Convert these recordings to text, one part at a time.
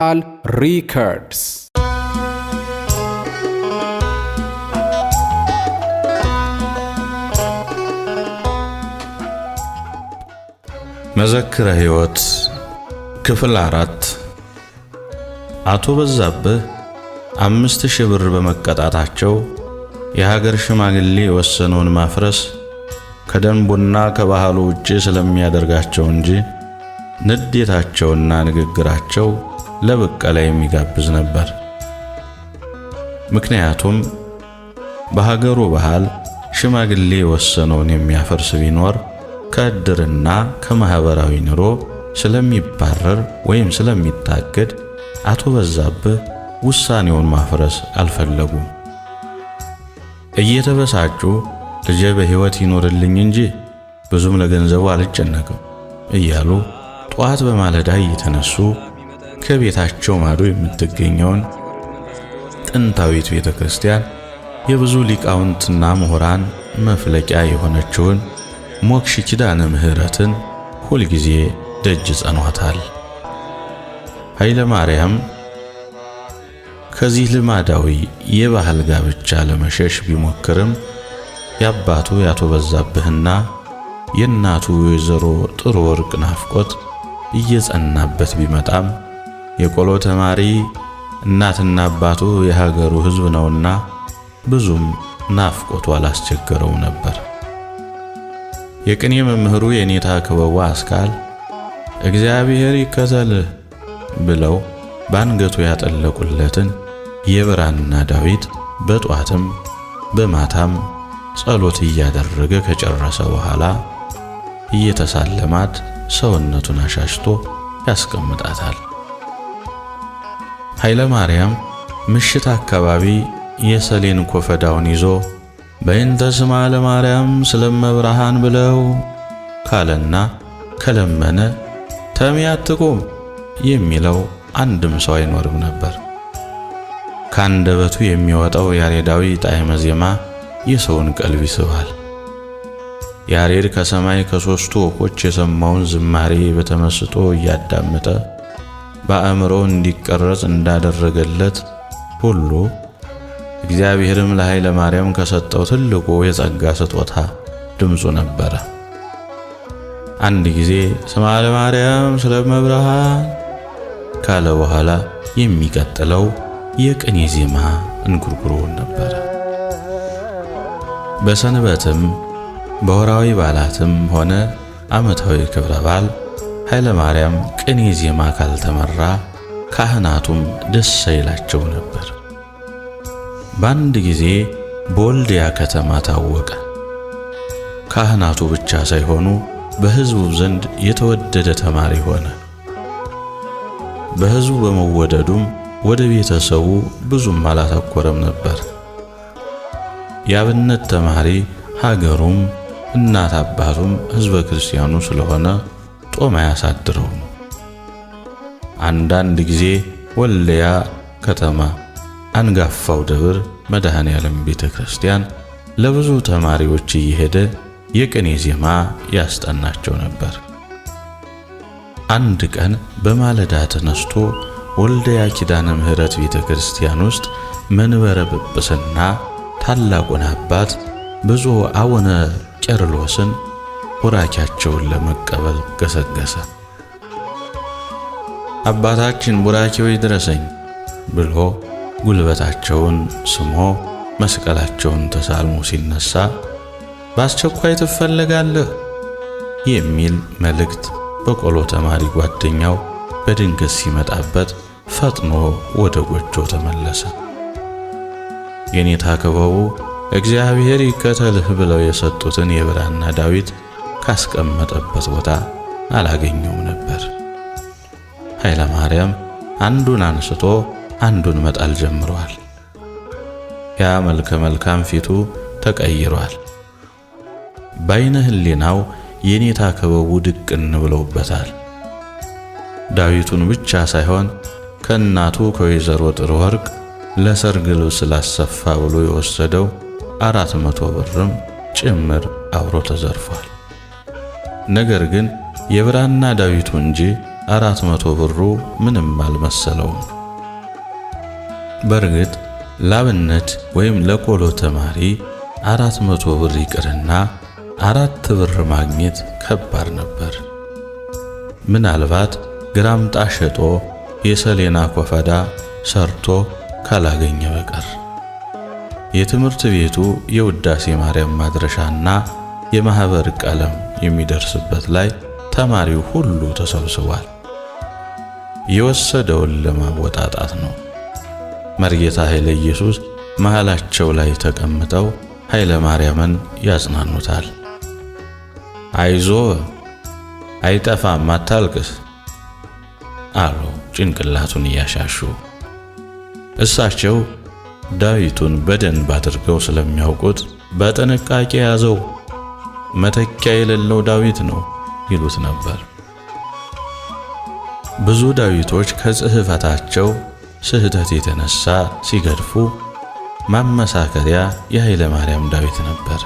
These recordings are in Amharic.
ሪከርድስ መዘክረ ሕይወት ክፍል 4 አቶ በዛብህ 5000 ብር በመቀጣታቸው የሀገር ሽማግሌ የወሰነውን ማፍረስ ከደንቡና ከባህሉ ውጪ ስለሚያደርጋቸው እንጂ ንዴታቸውና ንግግራቸው ለበቀላ የሚጋብዝ ነበር። ምክንያቱም በሀገሩ ባህል ሽማግሌ የወሰነውን የሚያፈርስ ቢኖር ከእድርና ከማህበራዊ ኑሮ ስለሚባረር ወይም ስለሚታገድ አቶ በዛብህ ውሳኔውን ማፍረስ አልፈለጉም። እየተበሳጩ ልጄ በሕይወት ይኖርልኝ እንጂ ብዙም ለገንዘቡ አልጨነቅም እያሉ ጧት በማለዳ እየተነሱ ከቤታቸው ማዶ የምትገኘውን ጥንታዊት ቤተክርስቲያን የብዙ ሊቃውንትና ምሁራን መፍለቂያ የሆነችውን ሞክሽ ኪዳነ ምህረትን ሁል ጊዜ ደጅ ጸኗታል። ኃይለ ማርያም ከዚህ ልማዳዊ የባህል ጋብቻ ለመሸሽ ቢሞክርም ያባቱ ያቶ በዛብህና የእናቱ ወይዘሮ ጥሩ ወርቅ ናፍቆት እየጸናበት ቢመጣም የቆሎ ተማሪ እናትና አባቱ የሀገሩ ሕዝብ ነውና ብዙም ናፍቆቱ አላስቸገረው ነበር። የቅኔ መምህሩ የኔታ ክበቡ አስካል እግዚአብሔር ይከተልህ ብለው ባንገቱ ያጠለቁለትን የብራና ዳዊት በጧትም በማታም ጸሎት እያደረገ ከጨረሰ በኋላ እየተሳለማት ሰውነቱን አሻሽቶ ያስቀምጣታል። ኃይለ ማርያም ምሽት አካባቢ የሰሌን ኮፈዳውን ይዞ በእንተ ስማ ለማርያም ስለመብርሃን ብለው ካለና ከለመነ ተሚያትቁም የሚለው አንድም ሰው አይኖርም ነበር። ካንደበቱ የሚወጣው ያሬዳዊ ጣዕመ ዜማ የሰውን ቀልብ ይስባል። ያሬድ ከሰማይ ከሶስቱ ወፎች የሰማውን ዝማሬ በተመስጦ እያዳመጠ በአእምሮ እንዲቀረጽ እንዳደረገለት ሁሉ እግዚአብሔርም ለኃይለ ማርያም ከሰጠው ትልቁ የጸጋ ስጦታ ድምፁ ነበረ። አንድ ጊዜ ስማ ለማርያም ስለመብርሃን ካለ በኋላ የሚቀጥለው የቅኔ ዜማ እንጉርጉሮ ነበረ። በሰንበትም በወራዊ በዓላትም ሆነ ዓመታዊ ክብረ በዓል ኃይለ ማርያም ቅኔ ዜማ ካልተመራ ካህናቱም ደስ አይላቸው ነበር። በአንድ ጊዜ በወልዲያ ከተማ ታወቀ። ካህናቱ ብቻ ሳይሆኑ በሕዝቡ ዘንድ የተወደደ ተማሪ ሆነ። በሕዝቡ በመወደዱም ወደ ቤተሰቡ ብዙም አላተኮረም ነበር። የአብነት ተማሪ ሀገሩም እናት አባቱም ሕዝበ ክርስቲያኑ ስለሆነ ጦም አያሳድረውም። አንዳንድ ጊዜ ወልዲያ ከተማ አንጋፋው ደብር መድኃኔ ዓለም ቤተክርስቲያን ለብዙ ተማሪዎች እየሄደ የቅኔ ዜማ ያስጠናቸው ነበር። አንድ ቀን በማለዳ ተነስቶ ወልዲያ ኪዳነ ምህረት ቤተክርስቲያን ውስጥ መንበረ ጵጵስና ታላቁን አባት ብፁዕ አቡነ ቄርሎስን ቡራኪያቸውን ለመቀበል ገሰገሰ። አባታችን ቡራኪው ይድረሰኝ ብሎ ጉልበታቸውን ስሞ መስቀላቸውን ተሳልሞ ሲነሳ በአስቸኳይ ትፈልጋለህ የሚል መልእክት በቆሎ ተማሪ ጓደኛው በድንገት ሲመጣበት ፈጥኖ ወደ ጎጆ ተመለሰ። የኔታ ክበቡ እግዚአብሔር ይከተልህ ብለው የሰጡትን የብራና ዳዊት ካስቀመጠበት ቦታ አላገኘውም ነበር። ኃይለ ማርያም አንዱን አንስቶ አንዱን መጣል ጀምሯል። ያ መልከ መልካም ፊቱ ተቀይሯል። በዓይነ ሕሊናው የኔታ ክበቡ ድቅን ብለውበታል። ዳዊቱን ብቻ ሳይሆን ከእናቱ ከወይዘሮ ጥሩ ወርቅ ለሰርግ ልብስ ላሰፋ ብሎ የወሰደው 400 ብርም ጭምር አብሮ ተዘርፏል። ነገር ግን የብራና ዳዊቱ እንጂ 400 ብሩ ምንም አልመሰለውም። በእርግጥ ላብነት ወይም ለቆሎ ተማሪ 400 ብር ይቅርና 4 ብር ማግኘት ከባድ ነበር። ምናልባት ግራምጣ ሸጦ የሰሌና ኮፈዳ ሰርቶ ካላገኘ በቀር። የትምህርት ቤቱ የውዳሴ ማርያም ማድረሻና የማህበር ቀለም የሚደርስበት ላይ ተማሪው ሁሉ ተሰብስቧል። የወሰደውን ለማወጣጣት ነው። መርጌታ ኃይለ ኢየሱስ መሃላቸው ላይ ተቀምጠው ኃይለ ማርያምን ያጽናኑታል። አይዞ አይጠፋም፣ አታልቅስ አሉ ጭንቅላቱን እያሻሹ። እሳቸው ዳዊቱን በደንብ አድርገው ስለሚያውቁት በጥንቃቄ ያዘው፣ መተኪያ የሌለው ዳዊት ነው ይሉት ነበር። ብዙ ዳዊቶች ከጽሕፈታቸው ስህተት የተነሳ ሲገድፉ ማመሳከሪያ የኃይለ ማርያም ዳዊት ነበር።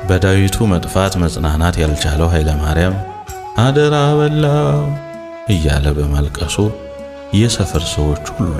በዳዊቱ መጥፋት መጽናናት ያልቻለው ኃይለ ማርያም አደራ በላው እያለ በማልቀሱ የሰፈር ሰዎች ሁሉ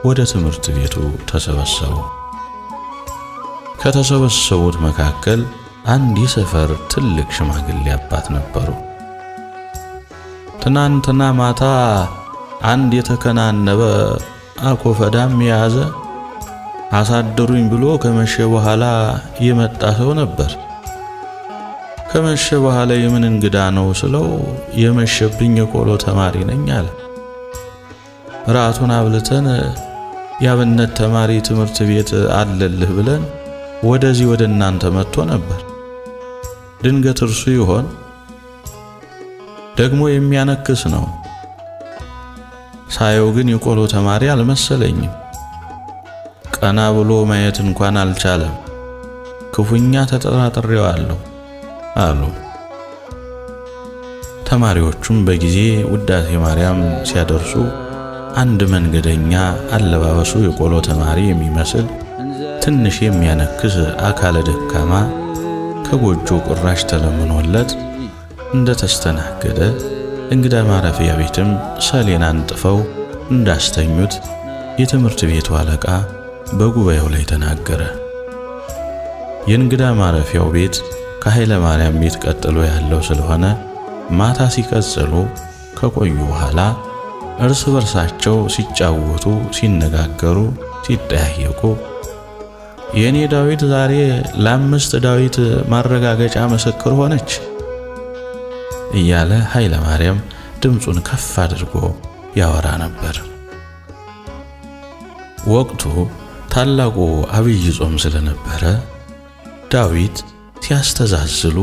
ወደ ትምህርት ቤቱ ተሰበሰቡ። ከተሰበሰቡት መካከል አንድ የሰፈር ትልቅ ሽማግሌ አባት ነበሩ። ትናንትና ማታ አንድ የተከናነበ አኮፈዳም የያዘ አሳደሩኝ ብሎ ከመሸ በኋላ የመጣ ሰው ነበር። ከመሸ በኋላ የምን እንግዳ ነው ስለው የመሸብኝ የቆሎ ተማሪ ነኝ አለ። ራቱን አብልተን ያብነት ተማሪ ትምህርት ቤት አለልህ ብለን ወደዚህ ወደ እናንተ መጥቶ ነበር። ድንገት እርሱ ይሆን? ደግሞ የሚያነክስ ነው። ሳየው ግን የቆሎ ተማሪ አልመሰለኝም። ቀና ብሎ ማየት እንኳን አልቻለም። ክፉኛ ተጠራጥሬዋለሁ አሉ። ተማሪዎቹም በጊዜ ውዳሴ ማርያም ሲያደርሱ አንድ መንገደኛ አለባበሱ የቆሎ ተማሪ የሚመስል ትንሽ የሚያነክስ አካለ ደካማ ከጎጆ ቁራሽ ተለምኖለት እንደተስተናገደ እንግዳ ማረፊያ ቤትም ሰሌና አንጥፈው እንዳስተኙት የትምህርት ቤቱ አለቃ በጉባኤው ላይ ተናገረ። የእንግዳ ማረፊያው ቤት ከኃይለ ማርያም ቤት ቀጥሎ ያለው ስለሆነ ማታ ሲቀጽሉ ከቆዩ በኋላ እርስ በርሳቸው ሲጫወቱ፣ ሲነጋገሩ፣ ሲጠያየቁ የኔ ዳዊት ዛሬ ለ5 ዳዊት ማረጋገጫ ምስክር ሆነች እያለ ኃይለ ማርያም ድምፁን ከፍ አድርጎ ያወራ ነበር። ወቅቱ ታላቁ አብይ ጾም ስለነበረ ዳዊት ሲያስተዛዝሉ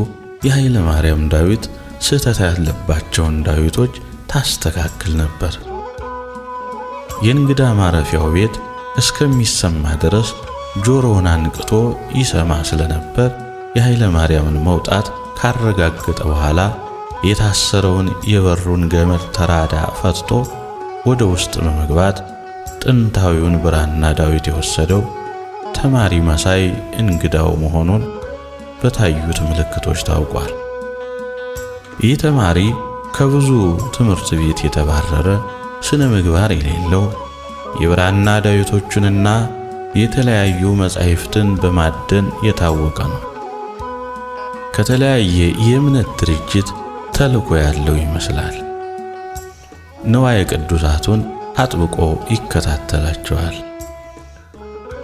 የኃይለ ማርያም ዳዊት ስህተት ያለባቸውን ዳዊቶች ታስተካክል ነበር። የእንግዳ ማረፊያው ቤት እስከሚሰማ ድረስ ጆሮውን አንቅቶ ይሰማ ስለነበር የኃይለ ማርያምን መውጣት ካረጋገጠ በኋላ የታሰረውን የበሩን ገመድ ተራዳ ፈትቶ ወደ ውስጥ በመግባት ጥንታዊውን ብራና ዳዊት የወሰደው ተማሪ መሳይ እንግዳው መሆኑን በታዩት ምልክቶች ታውቋል። ይህ ተማሪ ከብዙ ትምህርት ቤት የተባረረ ስነ ምግባር የሌለው የብራና ዳዊቶቹንና የተለያዩ መጻሕፍትን በማደን የታወቀ ነው። ከተለያየ የእምነት ድርጅት ተልኮ ያለው ይመስላል። ንዋየ ቅዱሳቱን አጥብቆ ይከታተላቸዋል።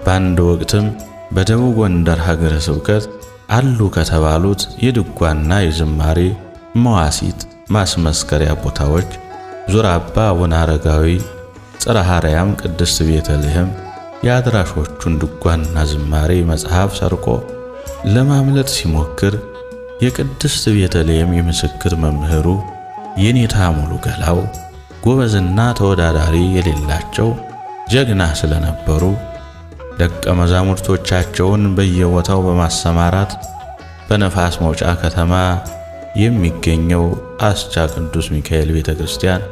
በአንድ ወቅትም በደቡብ ጎንደር ሀገረ ስብከት አሉ ከተባሉት የድጓና የዝማሬ መዋሲት ማስመስከሪያ ቦታዎች ዙራባ አቡነ አረጋዊ፣ ጽርሐ አርያም ቅድስት ቤተልሔም የአድራሾቹን ድጓና ዝማሬ መጽሐፍ ሰርቆ ለማምለጥ ሲሞክር የቅድስት ቤተልሔም የምስክር መምህሩ የኔታ ሙሉ ገላው ጎበዝና ተወዳዳሪ የሌላቸው ጀግና ስለነበሩ ደቀ መዛሙርቶቻቸውን በየቦታው በማሰማራት በነፋስ መውጫ ከተማ የሚገኘው አስቻ ቅዱስ ሚካኤል ቤተክርስቲያን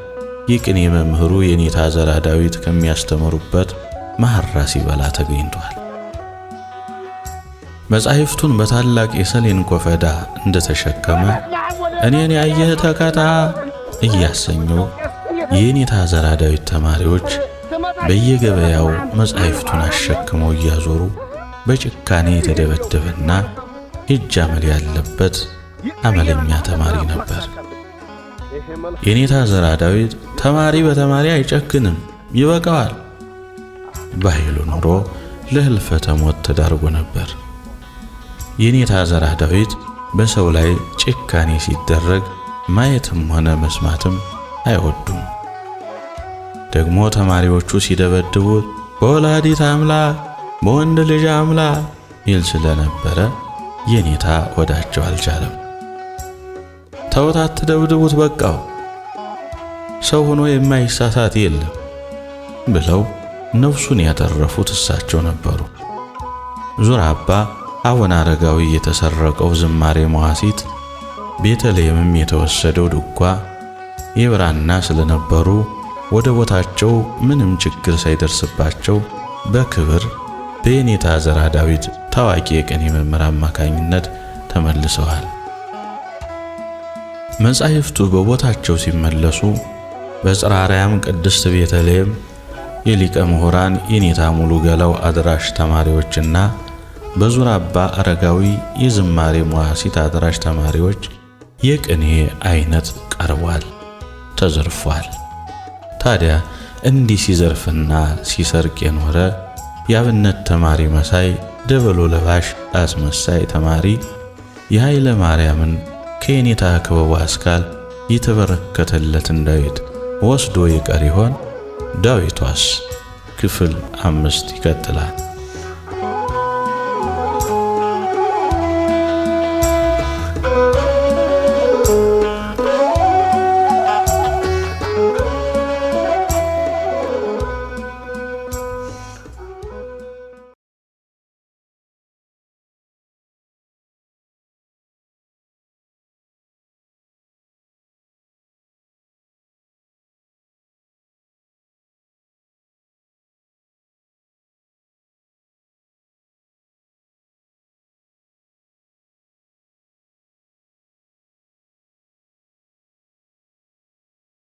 የቅኔ መምህሩ የኔታ ዘራ ዳዊት ከሚያስተምሩበት መሐራ ሲበላ ተገኝቷል። መጻሕፍቱን በታላቅ የሰሌን ኮፈዳ እንደተሸከመ እኔን ያየህ ተከታ እያሰኙ የኔታ ዘራ ዳዊት ተማሪዎች በየገበያው መጻሕፍቱን አሸክመው እያዞሩ በጭካኔ የተደበደበና እጅ አመል ያለበት አመለኛ ተማሪ ነበር። የኔታ ዘራ ዳዊት ተማሪ በተማሪ አይጨክንም ይበቃዋል ባይሉ ኑሮ ለህልፈተ ሞት ተዳርጎ ነበር። የኔታ ዘራ ዳዊት በሰው ላይ ጭካኔ ሲደረግ ማየትም ሆነ መስማትም አይወዱም። ደግሞ ተማሪዎቹ ሲደበድቡት በወላዲተ አምላክ በወንድ ልጅ አምላክ ይል ስለነበረ የኔታ ወዳቸው አልቻለም። ተውት አትደብድቡት በቃው ሰው ሆኖ የማይሳሳት የለም ብለው ነፍሱን ያተረፉት እሳቸው ነበሩ። ዙር አባ አቡነ አረጋዊ የተሰረቀው ዝማሬ መዋሲት ቤተልሔምም የተወሰደው ድጓ የብራና ስለነበሩ ወደ ቦታቸው ምንም ችግር ሳይደርስባቸው በክብር በየኔታ ዘራ ዳዊት ታዋቂ የቅኔ መምህር አማካኝነት ተመልሰዋል። መጻሕፍቱ በቦታቸው ሲመለሱ በጽርሐ አርያም ቅድስት ቤተልሔም የሊቀ ምሁራን የኔታ ሙሉ ገላው አድራሽ ተማሪዎችና በዙር አባ አረጋዊ የዝማሬ መዋሲት አድራሽ ተማሪዎች የቅኔ አይነት ቀርቧል፣ ተዘርፏል። ታዲያ እንዲህ ሲዘርፍና ሲሰርቅ የኖረ የአብነት ተማሪ መሳይ ደበሎ ለባሽ አስመሳይ ተማሪ የኃይለ ማርያምን ከየኔታ ክበቡ አስካል የተበረከተለትን ዳዊት ወስዶ ይቀር ይሆን? ዳዊቷስ ክፍል 5 ይቀጥላል።